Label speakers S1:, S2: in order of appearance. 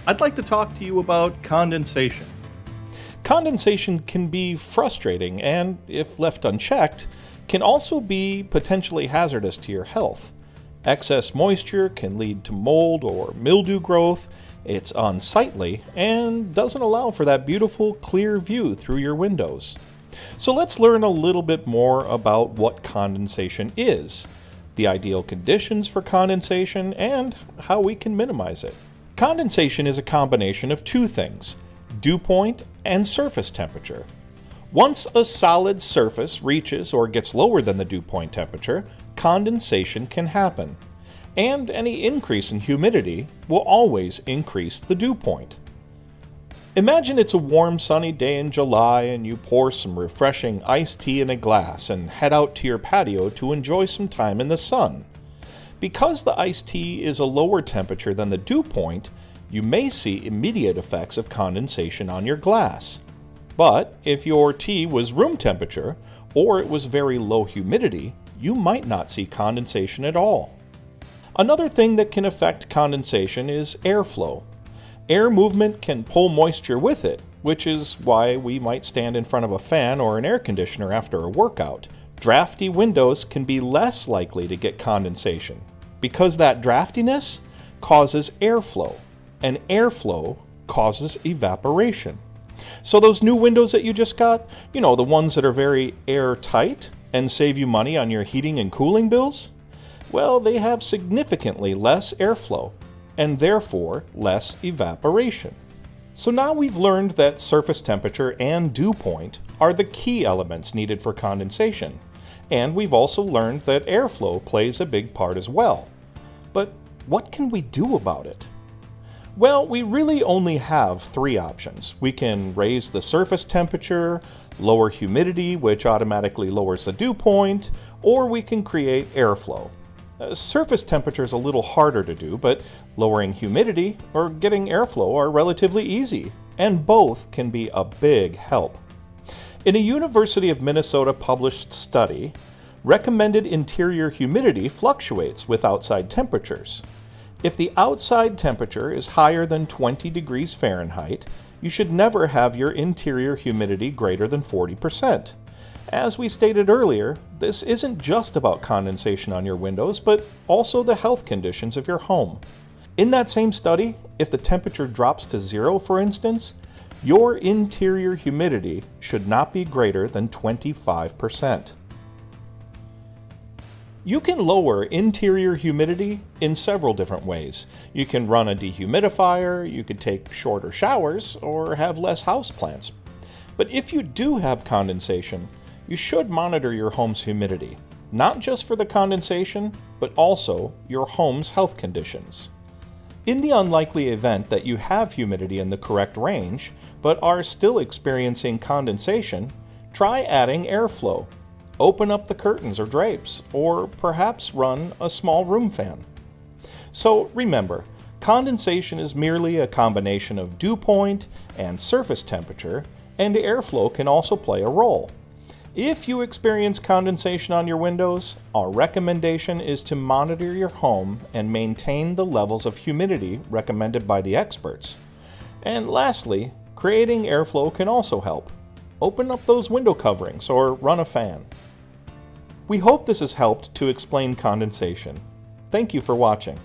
S1: I'd like to talk to you about condensation.
S2: Condensation can be frustrating and, if left unchecked, can also be potentially hazardous to your health. Excess moisture can lead to mold or mildew growth, it's unsightly, and doesn't allow for that beautiful, clear view through your windows. So let's learn a little bit more about what condensation is, the ideal conditions for condensation, and how we can minimize it. Condensation is a combination of two things: dew point and surface temperature. Once a solid surface reaches or gets lower than the dew point temperature, condensation can happen. And any increase in humidity will always increase the dew point. Imagine it's a warm sunny day in July and you pour some refreshing iced tea in a glass and head out to your patio to enjoy some time in the sun. Because the iced tea is a lower temperature than the dew point, you may see immediate effects of condensation on your glass. But if your tea was room temperature, or it was very low humidity, you might not see condensation at all. Another thing that can affect condensation is airflow. Air movement can pull moisture with it, which is why we might stand in front of a fan or an air conditioner after a workout. Drafty windows can be less likely to get condensation, because that draftiness causes airflow, and airflow causes evaporation. So those new windows that you just got, the ones that are very airtight and save you money on your heating and cooling bills, well, they have significantly less airflow, and therefore less evaporation. So now we've learned that surface temperature and dew point are the key elements needed for condensation, and we've also learned that airflow plays a big part as well. But what can we do about it? Well, we really only have three options. We can raise the surface temperature, lower humidity, which automatically lowers the dew point, or we can create airflow. Surface temperature is a little harder to do, but lowering humidity or getting airflow are relatively easy, and both can be a big help. In a University of Minnesota published study, recommended interior humidity fluctuates with outside temperatures. If the outside temperature is higher than 20 degrees Fahrenheit, you should never have your interior humidity greater than 40%. As we stated earlier, this isn't just about condensation on your windows, but also the health conditions of your home. In that same study, if the temperature drops to 0, for instance, your interior humidity should not be greater than 25%. You can lower interior humidity in several different ways. You can run a dehumidifier, you could take shorter showers, or have less houseplants. But if you do have condensation, you should monitor your home's humidity, not just for the condensation, but also your home's health conditions. In the unlikely event that you have humidity in the correct range, but are still experiencing condensation, try adding airflow. Open up the curtains or drapes, or perhaps run a small room fan. So remember, condensation is merely a combination of dew point and surface temperature, and airflow can also play a role. If you experience condensation on your windows, our recommendation is to monitor your home and maintain the levels of humidity recommended by the experts. And lastly, creating airflow can also help. Open up those window coverings or run a fan. We hope this has helped to explain condensation. Thank you for watching.